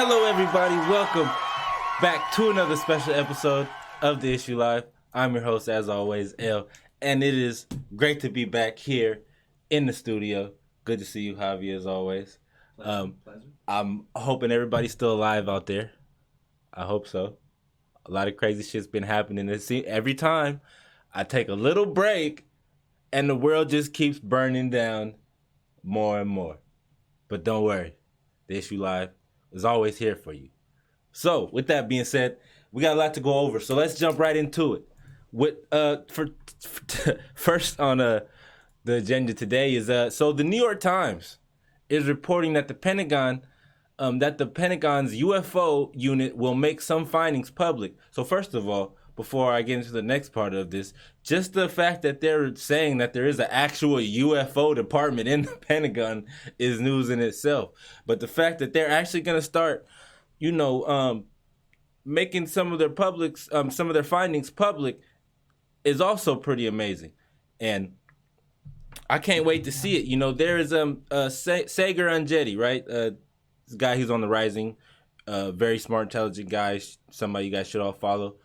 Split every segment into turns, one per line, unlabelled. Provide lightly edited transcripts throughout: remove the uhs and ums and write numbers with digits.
Hello, everybody. Welcome back to another special episode of The Issue Live. I'm your host, as always, L, and it is great to be back here in the studio. Good to see you, Javi, as always.
Pleasure.
I'm hoping everybody's still alive out there. I hope so. A lot of crazy shit's been happening. Every time I take a little break, and the world just keeps burning down more and more. But don't worry, The Issue Live is always here for you. So, with that being said, we got a lot to go over. So let's jump right into it. First on the agenda today is so the New York Times is reporting that the Pentagon's UFO unit will make some findings public. So first of all, before I get into the next part of this, just the fact that they're saying that there is an actual UFO department in the Pentagon is news in itself. But the fact that they're actually going to start, making some of their findings public is also pretty amazing. And I can't wait to see it. There is Sagar Anjetti, right? This guy who's on the rising, very smart, intelligent guy, somebody you guys should all follow.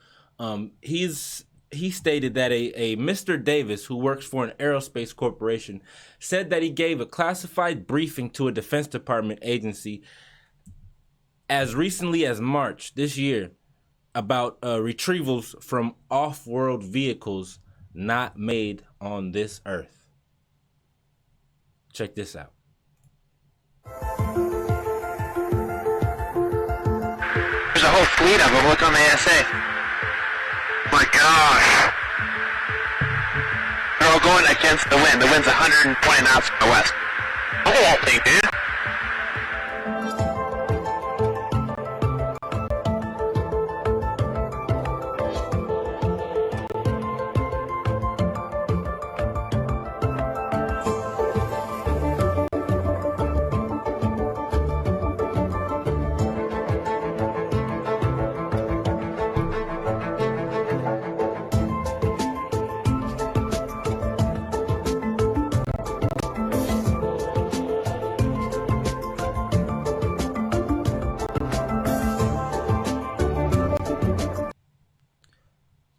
He stated that a Mr. Davis, who works for an aerospace corporation, said that he gave a classified briefing to a Defense Department agency as recently as March this year about retrievals from off-world vehicles not made on this earth. Check this out.
There's a whole fleet of them. Look on the ASA. My gosh. They're all going against the wind. The wind's 120 knots from the west. Look at that thing, dude.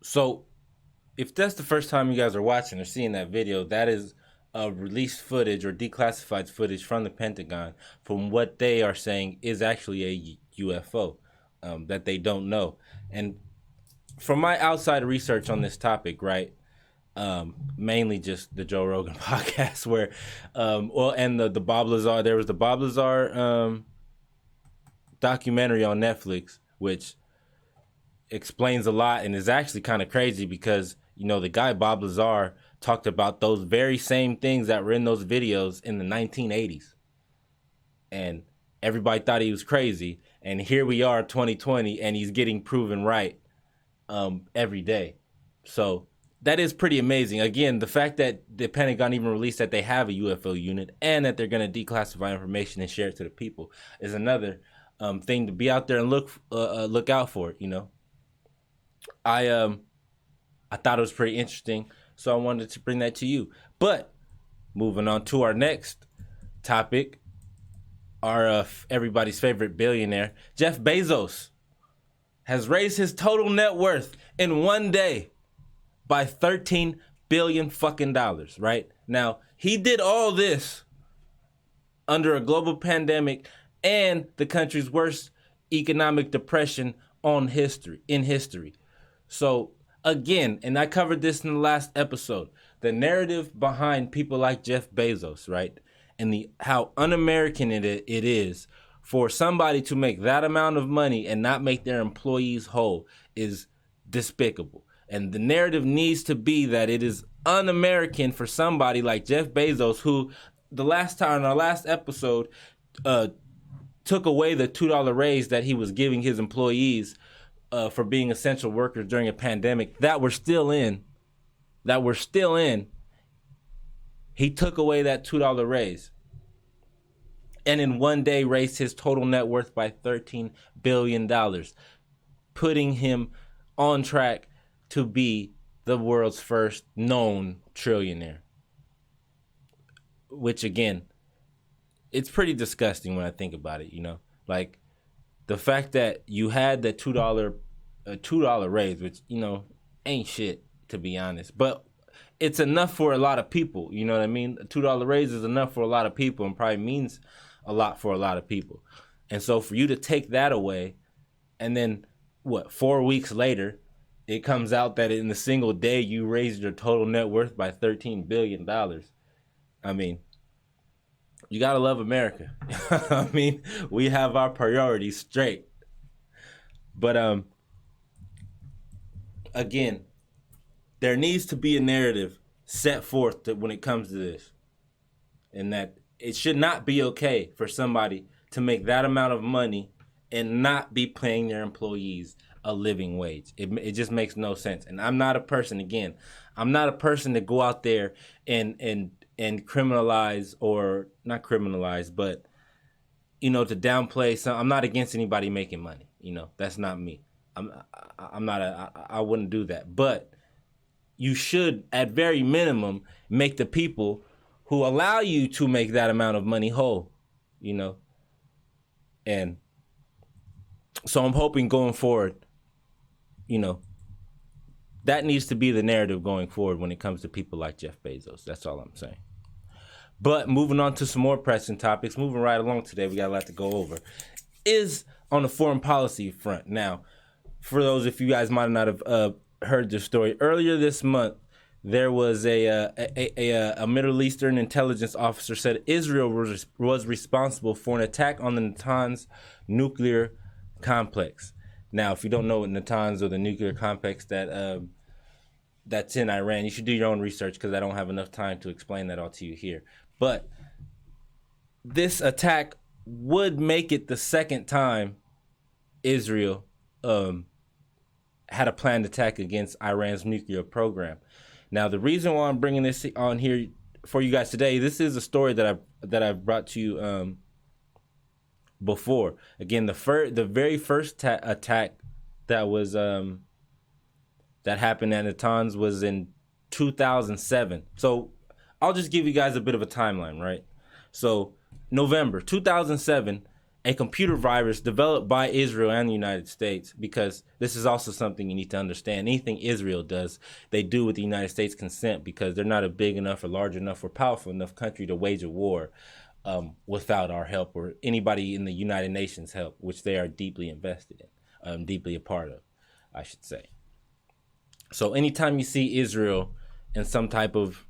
So, if that's the first time you guys are watching or seeing that video, that is released footage or declassified footage from the Pentagon from what they are saying is actually a UFO that they don't know. And from my outside research on this topic, right, mainly just the Joe Rogan podcast where, and the Bob Lazar, there was the Bob Lazar documentary on Netflix, which explains a lot and is actually kind of crazy because, the guy Bob Lazar talked about those very same things that were in those videos in the 1980s. And everybody thought he was crazy. And here we are, 2020, and he's getting proven right every day. So that is pretty amazing. Again, the fact that the Pentagon even released that they have a UFO unit and that they're going to declassify information and share it to the people is another thing to be out there and look out for, I thought it was pretty interesting, so I wanted to bring that to you. But moving on to our next topic, our everybody's favorite billionaire, Jeff Bezos, has raised his total net worth in one day by $13 billion fucking dollars. Right now, he did all this under a global pandemic and the country's worst economic depression in history. So again, and I covered this in the last episode, the narrative behind people like Jeff Bezos, right? And how un-American it is for somebody to make that amount of money and not make their employees whole is despicable. And the narrative needs to be that it is un-American for somebody like Jeff Bezos, who the last time in our last episode took away the $2 raise that he was giving his employees for being essential workers during a pandemic that we're still in. He took away that $2 raise. And in one day raised his total net worth by $13 billion, putting him on track to be the world's first known trillionaire. Which again, it's pretty disgusting when I think about it, Like, the fact that you had the $2 raise, which ain't shit to be honest, but it's enough for a lot of people. You know what I mean? A $2 raise is enough for a lot of people and probably means a lot for a lot of people. And so for you to take that away, and then 4 weeks later, it comes out that in a single day you raised your total net worth by $13 billion. I mean, you gotta love America. I mean, we have our priorities straight. But again, there needs to be a narrative set forth when it comes to this, and that it should not be okay for somebody to make that amount of money and not be paying their employees a living wage. It just makes no sense. And I'm not a person, again, I'm not a person to go out there and criminalize, or not criminalize, but to downplay some. I'm not against anybody making money. That's not me. I wouldn't do that. But you should, at very minimum, make the people who allow you to make that amount of money whole, And so I'm hoping going forward, that needs to be the narrative going forward when it comes to people like Jeff Bezos. That's all I'm saying. But moving on to some more pressing topics, moving right along today, we got a lot to go over, is on the foreign policy front. Now, for those, if you guys might not have heard the story, earlier this month, there was a Middle Eastern intelligence officer said Israel was responsible for an attack on the Natanz nuclear complex. Now, if you don't know what Natanz, or the nuclear complex that's in Iran, you should do your own research, because I don't have enough time to explain that all to you here. But this attack would make it the second time Israel had a planned attack against Iran's nuclear program. Now, the reason why I'm bringing this on here for you guys today, this is a story that I've brought to you before. Again, the very first attack that was that happened at Natanz was in 2007. So I'll just give you guys a bit of a timeline, right? So November 2007, a computer virus developed by Israel and the United States, because this is also something you need to understand. Anything Israel does, they do with the United States' consent, because they're not a big enough or large enough or powerful enough country to wage a war without our help, or anybody in the United Nations' help, which they are deeply invested in, deeply a part of, I should say. So anytime you see Israel in some type of,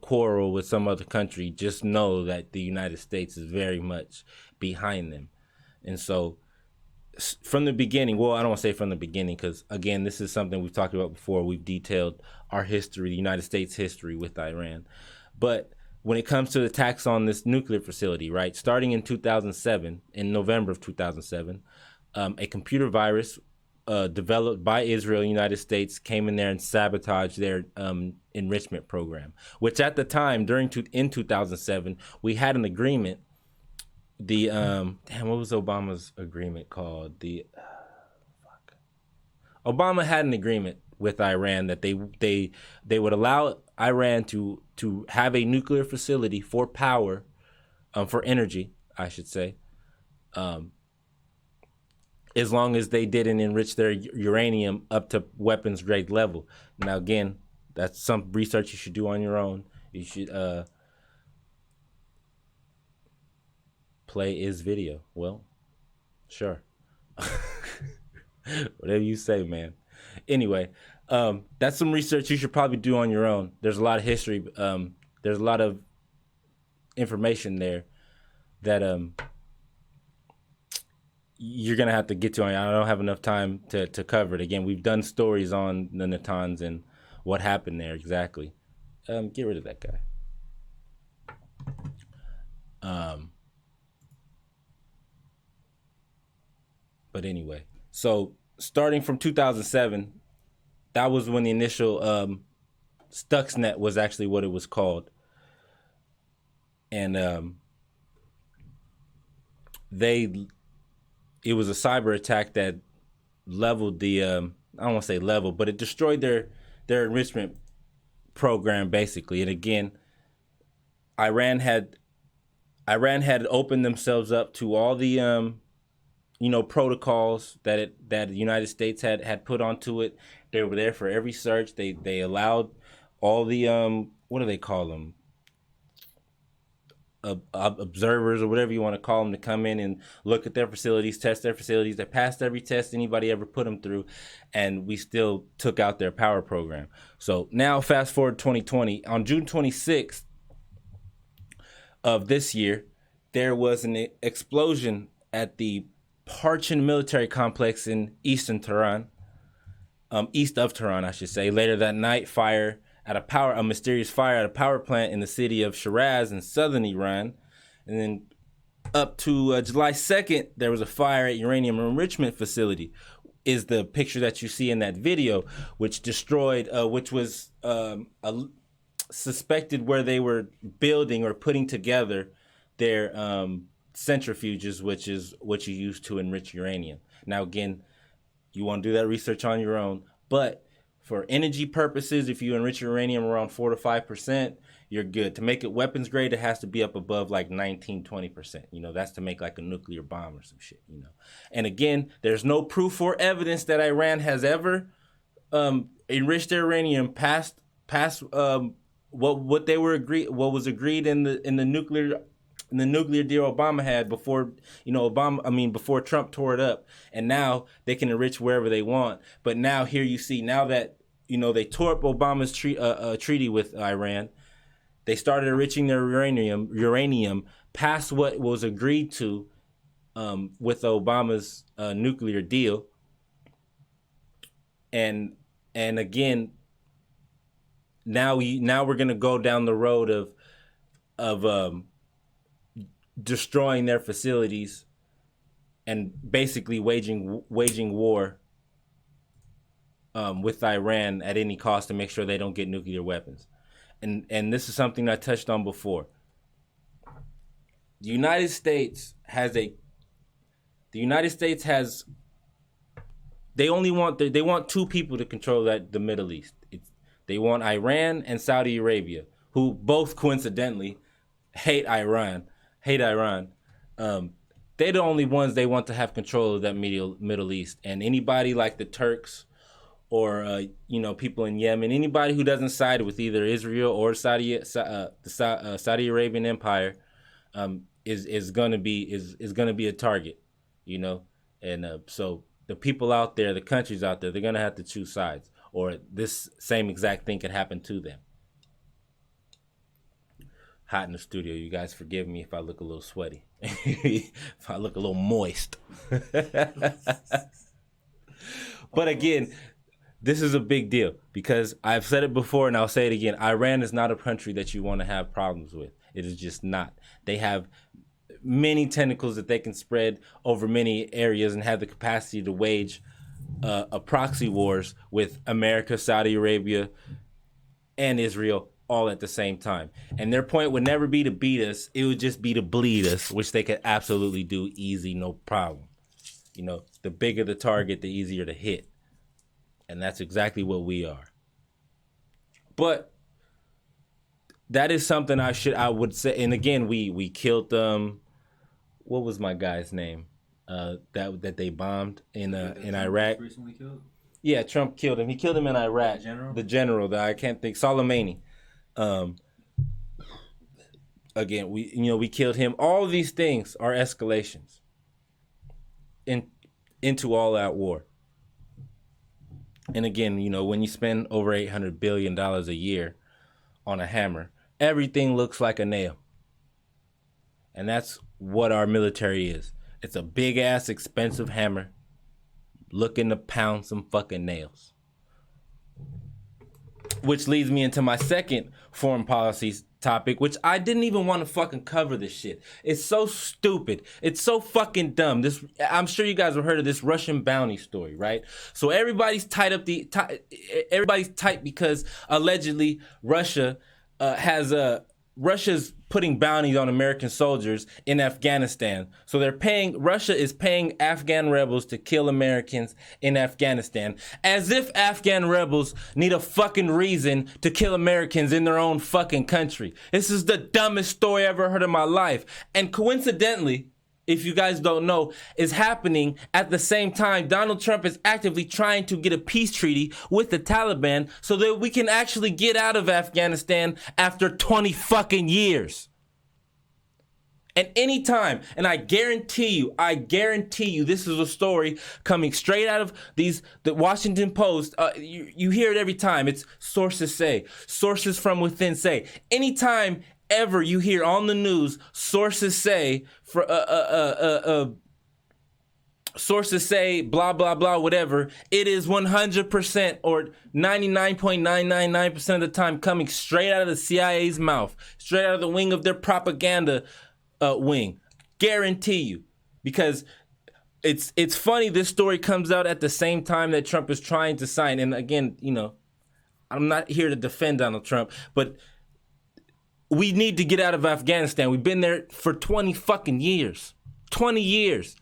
quarrel with some other country, just know that the United States is very much behind them. And so from the beginning, well, I don't want to say from the beginning, because again, this is something we've talked about before. We've detailed our history, the United States history with Iran. But when it comes to attacks on this nuclear facility, right, starting in 2007, in November of 2007, a computer virus developed by Israel and the United States came in there and sabotaged their enrichment program, which at the time, in 2007, we had an agreement. The what was Obama's agreement called? Obama had an agreement with Iran that they would allow Iran to have a nuclear facility for power, for energy, I should say, as long as they didn't enrich their uranium up to weapons grade level. Now, again, that's some research you should do on your own. You should play is video. Well, sure. Whatever you say, man. Anyway, that's some research you should probably do on your own. There's a lot of history. There's a lot of information there that you're going to have to get to. I don't have enough time to cover it. Again, we've done stories on the Natanz and what happened there exactly. Get rid of that guy. But anyway, so starting from 2007, that was when the initial Stuxnet was actually what it was called. And it was a cyber attack that leveled the, I don't want to say level, but it destroyed their enrichment program, basically. And again, Iran had opened themselves up to all the protocols that the United States had put onto it. They were there for every search. They allowed all the what do they call them? Observers or whatever you want to call them to come in and look at their facilities, test their facilities. They passed every test anybody ever put them through, and we still took out their power program. So now fast forward 2020, on June 26th of this year, there was an explosion at the Parchin military complex in east of Tehran, I should say. Later that night, a mysterious fire at a power plant in the city of Shiraz in southern Iran. And then up to July 2nd, there was a fire at uranium enrichment facility, is the picture that you see in that video, which destroyed, which was suspected where they were building or putting together their centrifuges, which is what you use to enrich uranium. Now, again, you want to do that research on your own, but for energy purposes, if you enrich uranium around 4 to 5%, you're good. To make it weapons grade, it has to be up above like 19-20%. That's to make like a nuclear bomb or some shit. And again, there's no proof or evidence that Iran has ever enriched their uranium past what was agreed in the nuclear deal Obama had before before Trump tore it up, and now they can enrich wherever they want. But now here you see, now that they tore up Obama's treaty with Iran, they started enriching their uranium past what was agreed to with Obama's nuclear deal, and again, now we're gonna go down the road of destroying their facilities and basically waging war with Iran at any cost to make sure they don't get nuclear weapons. And this is something I touched on before. The United States has they want two people to control the Middle East. They want Iran and Saudi Arabia, who both coincidentally hate Iran. They're the only ones they want to have control of that Middle East. And anybody like the Turks or people in Yemen, anybody who doesn't side with either Israel or the Saudi Arabian Empire, is gonna be a target, And so the people out there, the countries out there, they're gonna have to choose sides, or this same exact thing could happen to them. Hot in the studio. You guys forgive me if I look a little sweaty. If I look a little moist. But again, this is a big deal because I've said it before and I'll say it again. Iran is not a country that you want to have problems with. It is just not. They have many tentacles that they can spread over many areas and have the capacity to wage a proxy wars with America, Saudi Arabia, and Israel all at the same time. And their point would never be to beat us. It would just be to bleed us, which they could absolutely do easy, no problem. The bigger the target, the easier to hit. And that's exactly what we are. But that is something I would say. And again, we killed what was my guy's name? That they bombed in Iraq.
Recently killed?
Yeah, Trump killed him. He killed him in Iraq. The general that I can't think, Soleimani. Again, we killed him. All of these things are escalations into all-out war. And again, when you spend over $800 billion a year on a hammer, everything looks like a nail. And that's what our military is. It's a big-ass, expensive hammer looking to pound some fucking nails. Which leads me into my second foreign policy topic, which I didn't even want to fucking cover this shit. It's so stupid. It's so fucking dumb. I'm sure you guys have heard of this Russian bounty story, right? So everybody's tight because allegedly Russia's putting bounties on American soldiers in Afghanistan. So Russia is paying Afghan rebels to kill Americans in Afghanistan, as if Afghan rebels need a fucking reason to kill Americans in their own fucking country. This is the dumbest story I ever heard in my life. And coincidentally, if you guys don't know, is happening at the same time Donald Trump is actively trying to get a peace treaty with the Taliban so that we can actually get out of Afghanistan after 20 fucking years. And anytime, and I guarantee you, this is a story coming straight out of the Washington Post. You hear it every time. It's sources say, sources from within say. Anytime ever you hear on the news, sources say, sources say, blah, blah, blah, whatever, it is 100% or 99.999% of the time coming straight out of the CIA's mouth, straight out of the wing of their propaganda wing. Guarantee you. Because it's funny, this story comes out at the same time that Trump is trying to sign. And again, you know, I'm not here to defend Donald Trump, but we need to get out of Afghanistan. We've been there for 20 fucking years. 20 years.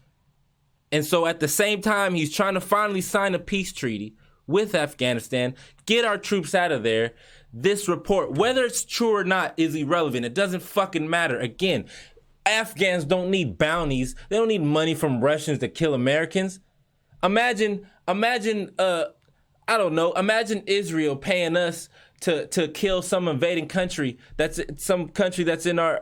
And so at the same time, he's trying to finally sign a peace treaty with Afghanistan, get our troops out of there. This report, whether it's true or not, is irrelevant. It doesn't fucking matter. Again, Afghans don't need bounties. They don't need money from Russians to kill Americans. Imagine, I don't know, imagine Israel paying us to kill some invading country that's some country that's in our,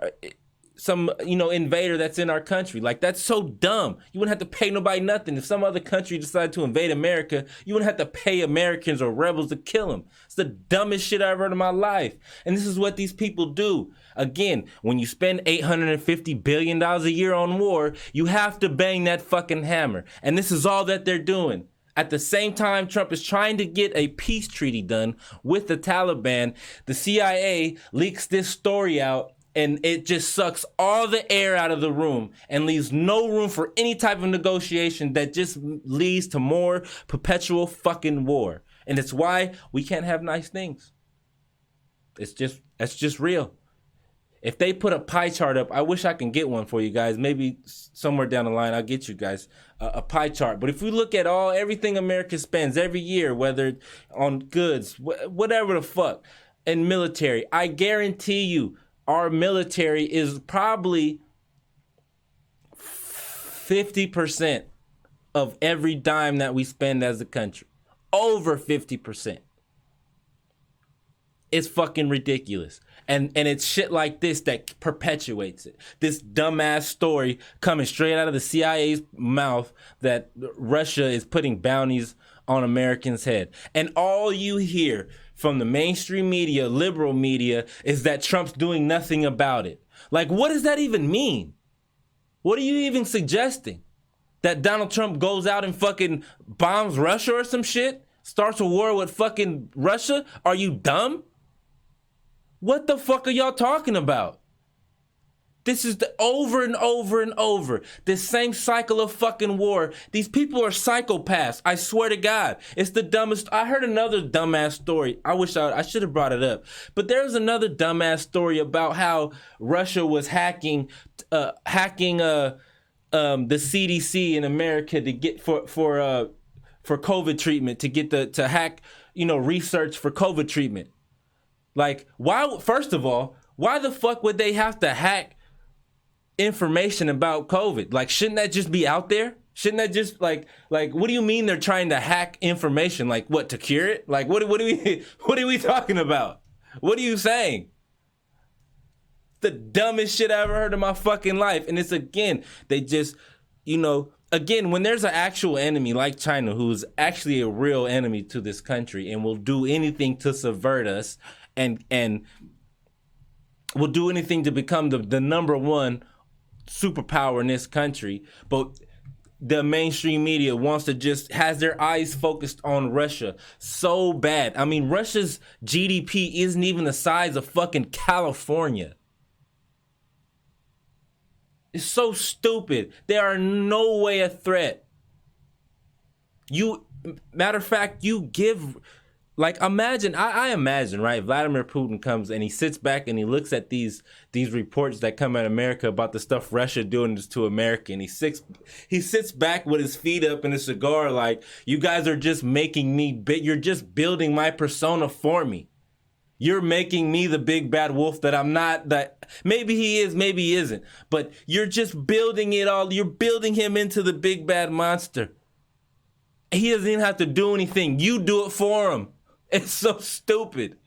some, you know, invader that's in our country. Like, that's so dumb. You wouldn't have to pay nobody nothing. If some other country decided to invade America, you wouldn't have to pay Americans or rebels to kill them. It's the dumbest shit I've ever heard in my life. And this is what these people do. Again, when you spend $850 billion a year on war, you have to bang that fucking hammer. And this is all that they're doing. At the same time, Trump is trying to get a peace treaty done with the Taliban. The CIA leaks this story out, and it just sucks all the air out of the room and leaves no room for any type of negotiation that just leads to more perpetual fucking war. And it's why we can't have nice things. That's just real. If they put a pie chart up, I wish I can get one for you guys. Maybe somewhere down the line, I'll get you guys a pie chart. But if we look at everything America spends every year, whether on goods, whatever the fuck, and military, I guarantee you, our military is probably 50% of every dime that we spend as a country. Over 50%. It's fucking ridiculous. And it's shit like this that perpetuates it. This dumbass story coming straight out of the CIA's mouth that Russia is putting bounties on Americans' head. And all you hear from the mainstream media, liberal media, is that Trump's doing nothing about it. Like, what does that even mean? What are you even suggesting? That Donald Trump goes out and fucking bombs Russia or some shit? Starts a war with fucking Russia? Are you dumb? What the fuck are y'all talking about? This is the over and over and over. This same cycle of fucking war. These people are psychopaths. I swear to God. It's the dumbest. I heard another dumbass story. I wish I should have brought it up. But there's another dumbass story about how Russia was hacking the CDC in America to get for COVID treatment, to hack, research for COVID treatment. Like, why? First of all, why the fuck would they have to hack information about COVID? Like, shouldn't that just be out there? Shouldn't that just like what do you mean they're trying to hack information? Like, what, to cure it? Like, what are we talking about? What are you saying? The dumbest shit I ever heard in my fucking life. And it's, again, they just, again, when there's an actual enemy like China, who's actually a real enemy to this country and will do anything to subvert us, and will do anything to become the number one superpower in this country, but the mainstream media has their eyes focused on Russia so bad. I mean, Russia's GDP isn't even the size of fucking California. It's so stupid. They are no way a threat. Matter of fact, you give... Like, imagine, I imagine, right, Vladimir Putin comes and he sits back and he looks at these reports that come out of America about the stuff Russia doing to America, and he sits back with his feet up and a cigar like, you guys are just making me you're just building my persona for me. You're making me the big bad wolf that I'm not. That maybe he is, maybe he isn't. But you're just building it all. You're building him into the big bad monster. He doesn't even have to do anything. You do it for him. It's so stupid.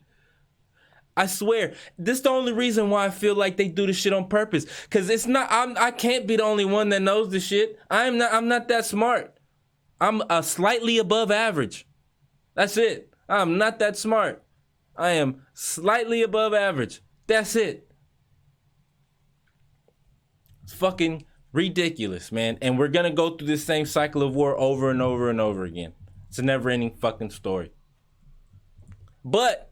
I swear, this is the only reason why I feel like they do this shit on purpose. Cause it's not. I can't be the only one that knows this shit. I'm not that smart. I'm slightly above average. That's it. I'm not that smart. I am slightly above average. That's it. It's fucking ridiculous, man. And we're gonna go through this same cycle of war over and over and over again. It's a never-ending fucking story. But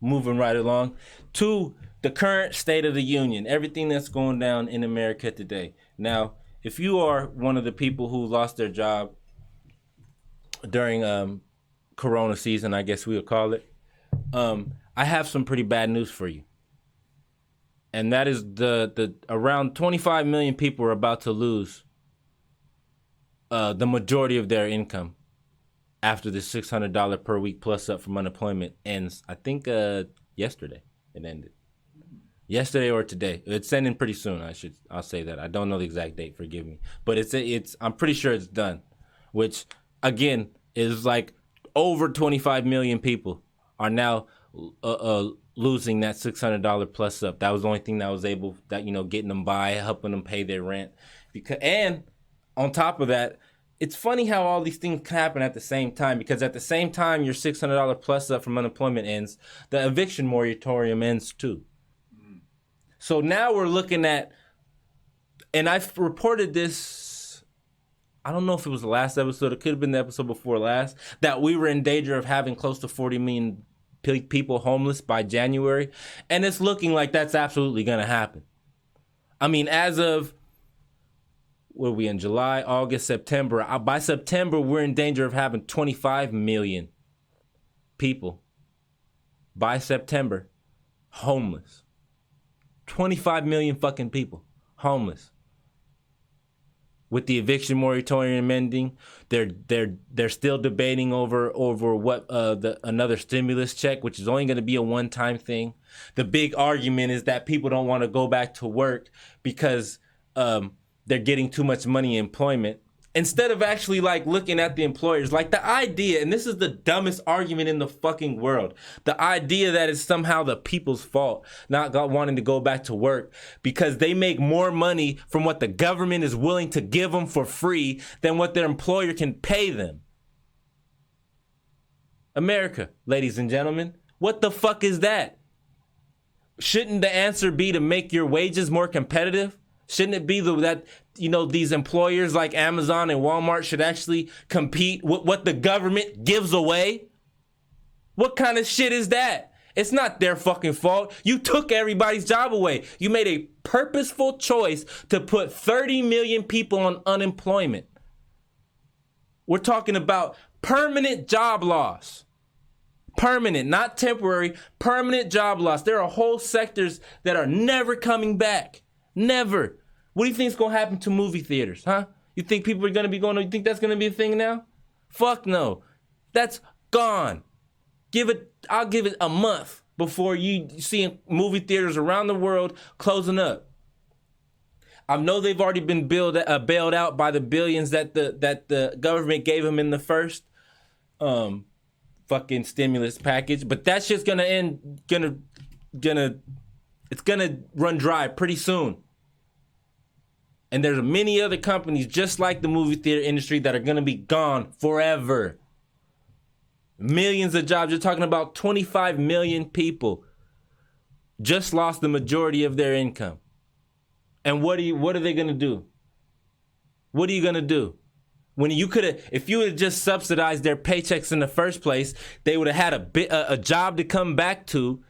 moving right along to the current state of the union, everything that's going down in America today. Now, if you are one of the people who lost their job during Corona season, I guess we'll call it, I have some pretty bad news for you. And that is the around 25 million people are about to lose the majority of their income after the $600 per week plus up from unemployment ends. I think yesterday it ended. Yesterday or today. It's ending pretty soon. I'll say that. I don't know the exact date. Forgive me, but it's. I'm pretty sure it's done. Which again is like over 25 million people are now losing that $600 plus up. That was the only thing that was able that getting them by, helping them pay their rent. And on top of that, it's funny how all these things can happen at the same time, because at the same time your $600 plus up from unemployment ends, the eviction moratorium ends too. So now we're looking at, and I've reported this, I don't know if it was the last episode, it could have been the episode before last, that we were in danger of having close to 40 million people homeless by January. And it's looking like that's absolutely going to happen. I mean, as of, what are we in, July, August, September? By September, we're in danger of having 25 million people by September homeless. 25 million fucking people homeless. With the eviction moratorium ending, they're still debating over what another stimulus check, which is only going to be a one-time thing. The big argument is that people don't want to go back to work because they're getting too much money in employment. Instead of actually like looking at the employers, like the idea, and this is the dumbest argument in the fucking world, the idea that it's somehow the people's fault not wanting to go back to work because they make more money from what the government is willing to give them for free than what their employer can pay them. America, ladies and gentlemen, what the fuck is that? Shouldn't the answer be to make your wages more competitive? Shouldn't it be that these employers like Amazon and Walmart should actually compete with what the government gives away? What kind of shit is that? It's not their fucking fault. You took everybody's job away. You made a purposeful choice to put 30 million people on unemployment. We're talking about permanent job loss. Permanent, not temporary, permanent job loss. There are whole sectors that are never coming back. Never. What do you think is going to happen to movie theaters, huh? You think people are going to be going, you think that's going to be a thing now? Fuck no. That's gone. I'll give it a month before you see movie theaters around the world closing up. I know they've already been bailed out by the billions that the government gave them in the first fucking stimulus package, but that shit's going to it's going to run dry pretty soon. And there's many other companies just like the movie theater industry that are going to be gone forever. Millions of jobs. You're talking about 25 million people just lost the majority of their income. And what are they going to do? What are you going to do? When if you had just subsidized their paychecks in the first place, they would have had a job to come back to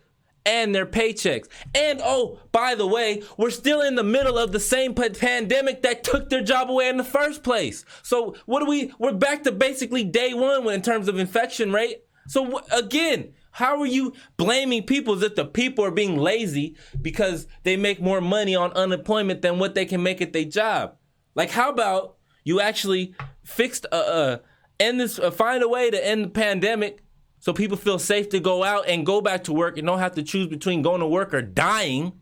and their paychecks. And oh, by the way, we're still in the middle of the same pandemic that took their job away in the first place. So we're back to basically day one in terms of infection rate. So again, how are you blaming people as if the people are being lazy because they make more money on unemployment than what they can make at their job? Like, how about you actually find a way to end the pandemic So people feel safe to go out and go back to work and don't have to choose between going to work or dying.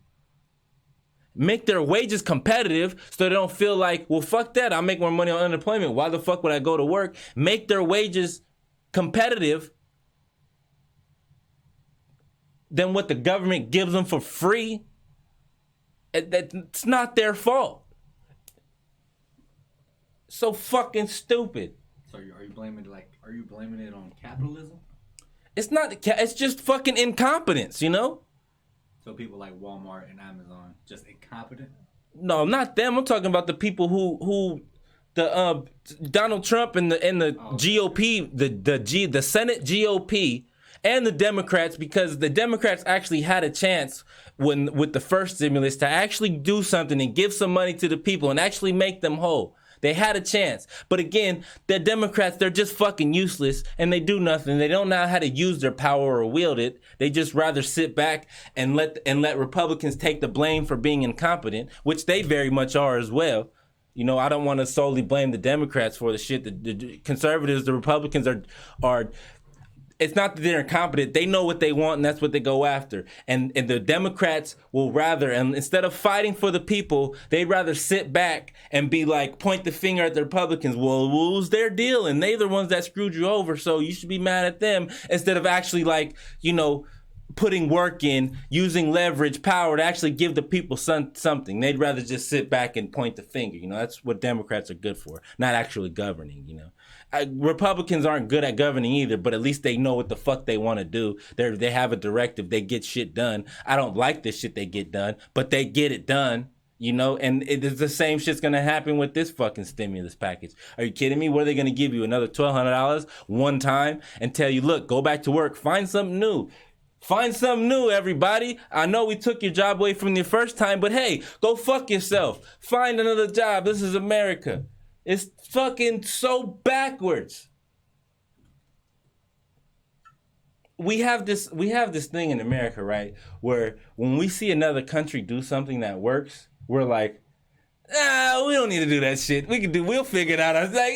Make their wages competitive so they don't feel like, well, fuck that. I'll make more money on unemployment. Why the fuck would I go to work? Make their wages competitive than what the government gives them for free. It's not their fault. So fucking stupid.
So are you blaming it on capitalism?
It's not. It's just fucking incompetence, you know.
So people like Walmart and Amazon just incompetent?
No, not them. I'm talking about the people who the Donald Trump and the GOP, the Senate GOP and the Democrats, because the Democrats actually had a chance with the first stimulus to actually do something and give some money to the people and actually make them whole. They had a chance. But again, the Democrats, they're just fucking useless and they do nothing. They don't know how to use their power or wield it. They just rather sit back and let Republicans take the blame for being incompetent, which they very much are as well. You know, I don't want to solely blame the Democrats for the shit. The conservatives, the Republicans are it's not that they're incompetent. They know what they want, and that's what they go after. And the Democrats will rather, and instead of fighting for the people, they'd rather sit back and be like, point the finger at the Republicans. Well, what was their deal? And they're the ones that screwed you over, so you should be mad at them, instead of actually, like, you know, putting work in, using leverage, power to actually give the people something. They'd rather just sit back and point the finger. You know, that's what Democrats are good for, not actually governing, you know. Republicans aren't good at governing either, but at least they know what the fuck they want to do. They have a directive. They get shit done. I don't like this shit they get done, but they get it done, you know, and it's the same shit's going to happen with this fucking stimulus package. Are you kidding me? What are they going to give you? Another $1,200 one time and tell you, look, go back to work, find something new. Find something new, everybody. I know we took your job away from you the first time, but hey, go fuck yourself. Find another job. This is America. It's fucking so backwards. We have this thing in America, right? Where when we see another country do something that works, we're like, we don't need to do that shit. We'll figure it out. I was like,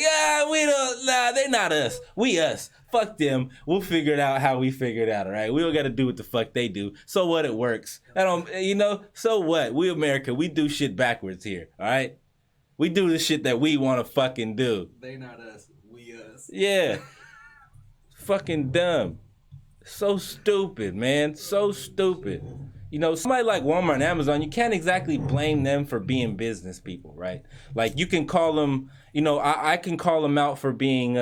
they're not us. We us. Fuck them. We'll figure it out how we figure it out, all right? We don't got to do what the fuck they do. So what, it works. So what? We America, we do shit backwards here, all right? We do the shit that we want to fucking do.
They not us, we us.
Yeah. Fucking dumb. So stupid, man. So stupid. You know, somebody like Walmart and Amazon, you can't exactly blame them for being business people, right? Like, you can call them, you know, I can call them out for being,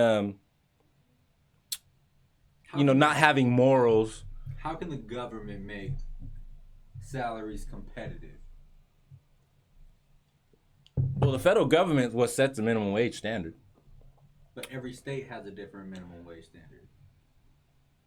not having morals.
How can the government make salaries competitive?
Well, the federal government is what sets the minimum wage standard.
But every state has a different minimum wage standard.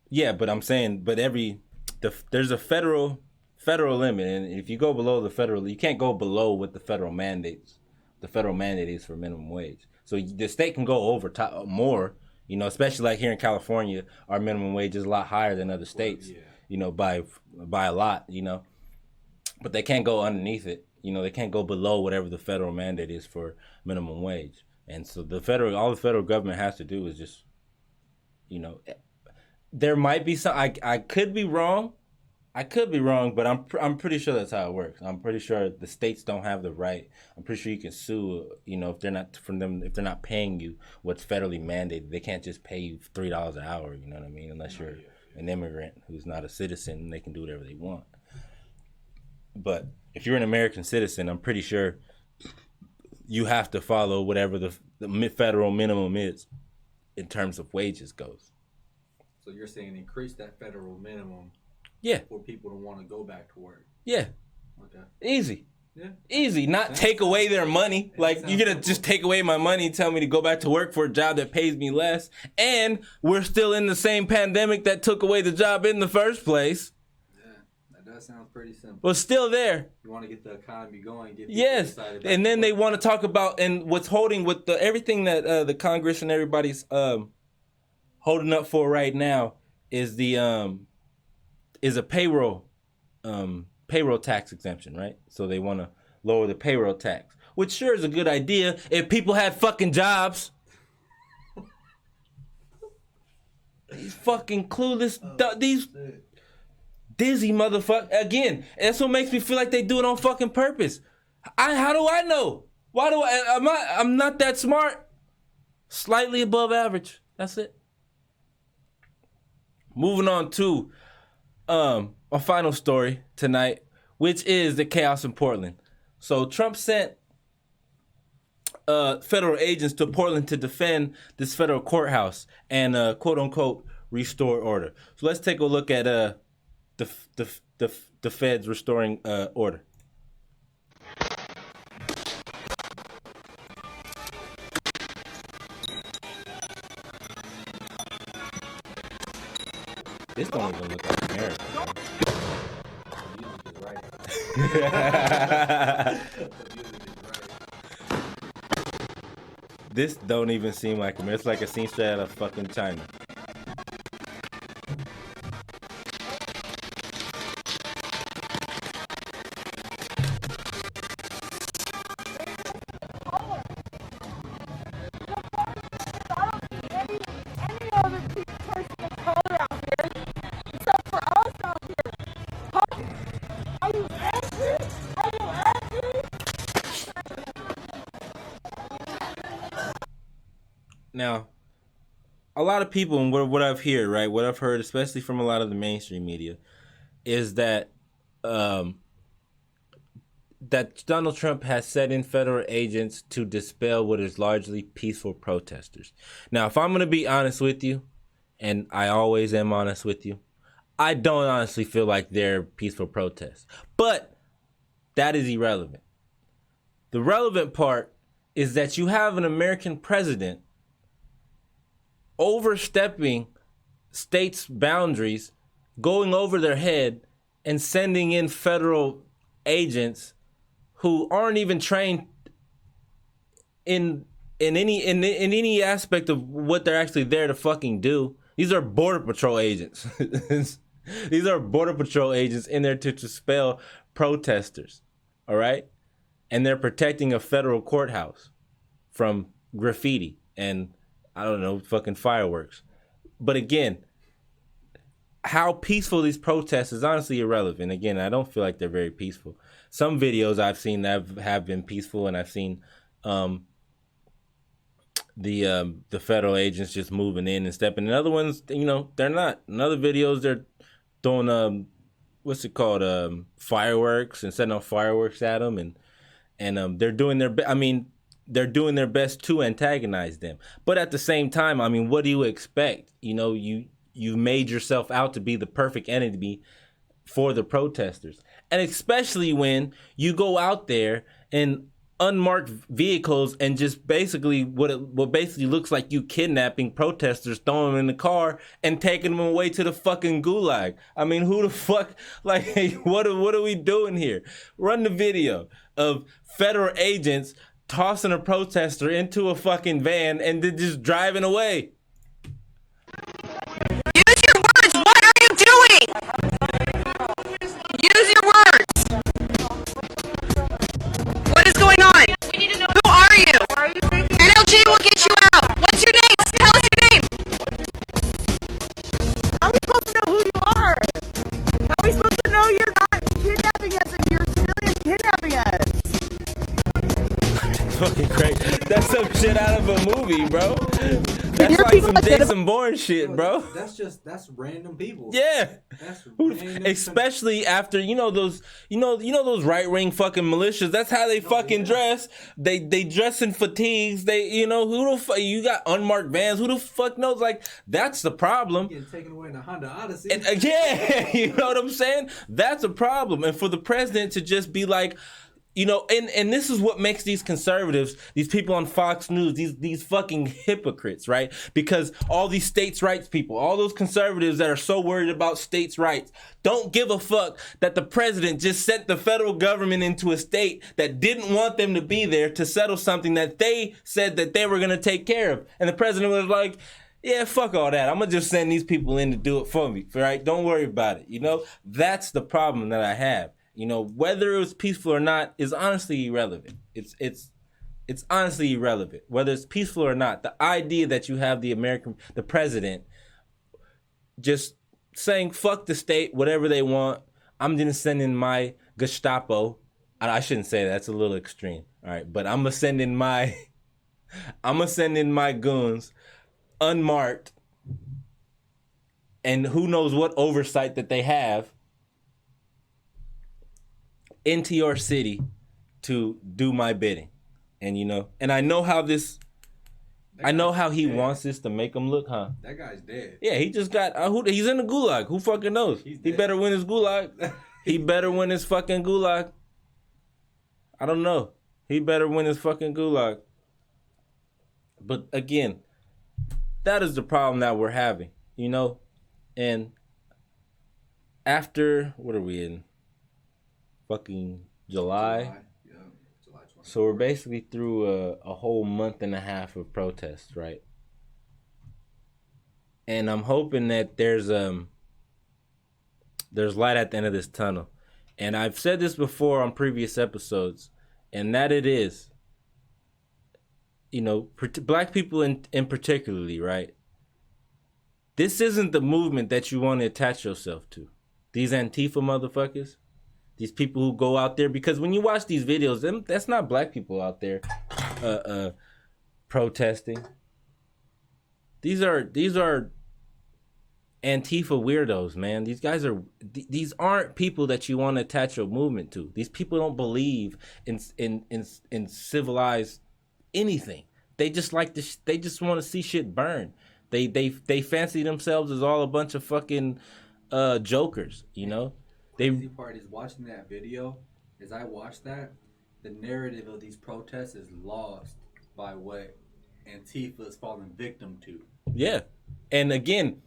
Yeah, but I'm saying, there's a federal limit, and if you go below the federal, you can't go below what the federal mandates. The federal mandate is for minimum wage. So the state can go over more, you know, especially like here in California, our minimum wage is a lot higher than other states, you know, by a lot, you know. But they can't go underneath it. You know, they can't go below whatever the federal mandate is for minimum wage. And so all the federal government has to do is just, you know, there might be some, I could be wrong. But I'm pretty sure that's how it works. I'm pretty sure the states don't have the right. I'm pretty sure you can sue, you know, if they're not paying you what's federally mandated. They can't just pay you $3 an hour, you know what I mean? Unless you're an immigrant who's not a citizen, they can do whatever they want. But if you're an American citizen, I'm pretty sure you have to follow whatever the federal minimum is in terms of wages goes.
So you're saying increase that federal minimum, for people to want to go back to work.
Yeah.
Okay.
Easy.
Yeah.
Easy. Not take away their money. Like, you're going to just take away my money and tell me to go back to work for a job that pays me less. And we're still in the same pandemic that took away the job in the first place.
That sounds pretty simple.
Well, still there.
You want to get the economy going. Get
yes, and then they want to talk about, and what's holding with everything that the Congress and everybody's holding up for right now is a payroll tax exemption, right? So they want to lower the payroll tax, which sure is a good idea if people had fucking jobs. these fucking clueless, these dizzy motherfuckers. Again, that's what makes me feel like they do it on fucking purpose. How do I know? Why do I'm not that smart. Slightly above average. That's it. Moving on to a final story tonight, which is the chaos in Portland. So Trump sent federal agents to Portland to defend this federal courthouse and quote unquote restore order. So let's take a look at the feds restoring order. This don't even look like America. This don't even seem like America. It's like a scene straight out of fucking China. Now, a lot of people, and what I've heard, right, what I've heard, especially from a lot of the mainstream media, is that that Donald Trump has set in federal agents to dispel what is largely peaceful protesters. Now, if I'm going to be honest with you, and I always am honest with you, I don't honestly feel like they're peaceful protests. But that is irrelevant. The relevant part is that you have an American president overstepping states' boundaries, going over their head, and sending in federal agents who aren't even trained in any aspect of what they're actually there to fucking do. These are Border Patrol agents. These are Border Patrol agents in there to dispel protesters, all right? And they're protecting a federal courthouse from graffiti and, I don't know, fucking fireworks. But again, how peaceful these protests is honestly irrelevant. Again, I don't feel like they're very peaceful. Some videos I've seen that have been peaceful, and I've seen the federal agents just moving in and stepping. And other ones, you know, they're not. In other videos, they're doing what's it called, fireworks and setting off fireworks at them, and they're doing their they're doing their best to antagonize them. But at the same time, I mean, what do you expect? You know, you made yourself out to be the perfect enemy for the protesters. And especially when you go out there in unmarked vehicles and just basically what basically looks like you kidnapping protesters, throwing them in the car and taking them away to the fucking gulag. I mean, who the fuck, like, what are we doing here? Run the video of federal agents tossing a protester into a fucking van and then just driving away.
Use your words. What are you doing? Use your words. What is going on? We need to know. Who are you? NLG will get you out. What's your name? Tell us your name.
How are we supposed to know who you are? How are we supposed to know you're not kidnapping us and you're civilian kidnapping us?
Fucking great. That's some shit out of a movie, bro. That's like some Jason Bourne shit, bro.
That's random people.
Yeah.
That's random.
Especially after those right-wing fucking militias. That's how they fucking dress. They dress in fatigues. Who the fuck, you got unmarked vans. Who the fuck knows? Like, that's the problem.
Getting taken away in a Honda Odyssey.
Yeah, you know what I'm saying? That's a problem. And for the president to just be like, and this is what makes these conservatives, these people on Fox News, these fucking hypocrites, right? Because all these states' rights people, all those conservatives that are so worried about states' rights, don't give a fuck that the president just sent the federal government into a state that didn't want them to be there to settle something that they said that they were going to take care of. And the president was like, yeah, fuck all that. I'm going to just send these people in to do it for me, right? Don't worry about it. That's the problem that I have. Whether it was peaceful or not is honestly irrelevant. It's honestly irrelevant. Whether it's peaceful or not, the idea that you have the president just saying fuck the state, whatever they want. I'm gonna send in my Gestapo. I shouldn't say that. That's a little extreme. All right, but I'm gonna send in my goons unmarked, and who knows what oversight that they have into your city to do my bidding. And and I know how he wants this to make him look, huh?
That guy's dead.
Yeah, he just got he's in the gulag. Who fucking knows? He better win his gulag. He better win his fucking gulag. I don't know. He better win his fucking gulag. But again, that is the problem that we're having, And after, what are we in? Fucking July?
Yeah, July 20.
So we're basically through a whole month and a half of protests, right? And I'm hoping that there's light at the end of this tunnel. And I've said this before on previous episodes, and that it is, black people in particularly, right? This isn't the movement that you want to attach yourself to. These Antifa motherfuckers, these people who go out there, because when you watch these videos, that's not black people out there protesting. These are Antifa weirdos, man. These aren't people that you want to attach your movement to. These people don't believe in civilized anything. They just they just want to see shit burn. They fancy themselves as all a bunch of fucking jokers, The
crazy part is watching that video. As I watched that, the narrative of these protests is lost by what Antifa is falling victim to.
Yeah, and again,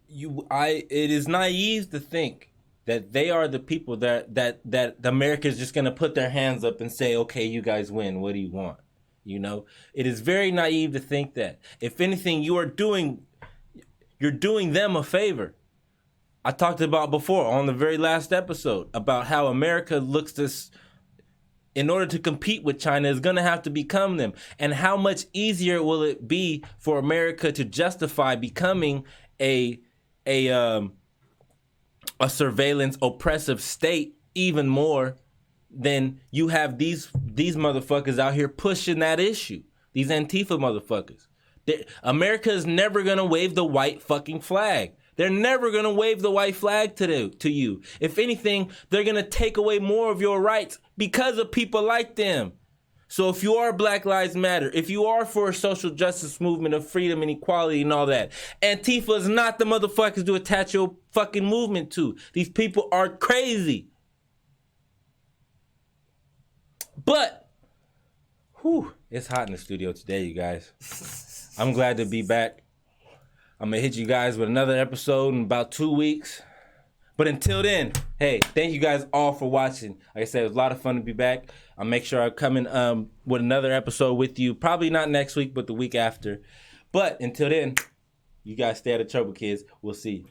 it is naive to think that they are the people that America is just gonna put their hands up and say, okay, you guys win. What do you want? It is very naive to think that. If anything, you're doing them a favor. I talked about before on the very last episode about how America looks this, in order to compete with China, is going to have to become them. And how much easier will it be for America to justify becoming a surveillance oppressive state even more than you have these motherfuckers out here pushing that issue. These Antifa motherfuckers. America is never going to wave the white fucking flag. They're never going to wave the white flag to you. If anything, they're going to take away more of your rights because of people like them. So if you are Black Lives Matter, if you are for a social justice movement of freedom and equality and all that, Antifa is not the motherfuckers to attach your fucking movement to. These people are crazy. But, it's hot in the studio today, you guys. I'm glad to be back. I'm going to hit you guys with another episode in about 2 weeks. But until then, hey, thank you guys all for watching. Like I said, it was a lot of fun to be back. I'll make sure I come in with another episode with you. Probably not next week, but the week after. But until then, you guys stay out of trouble, kids. We'll see you.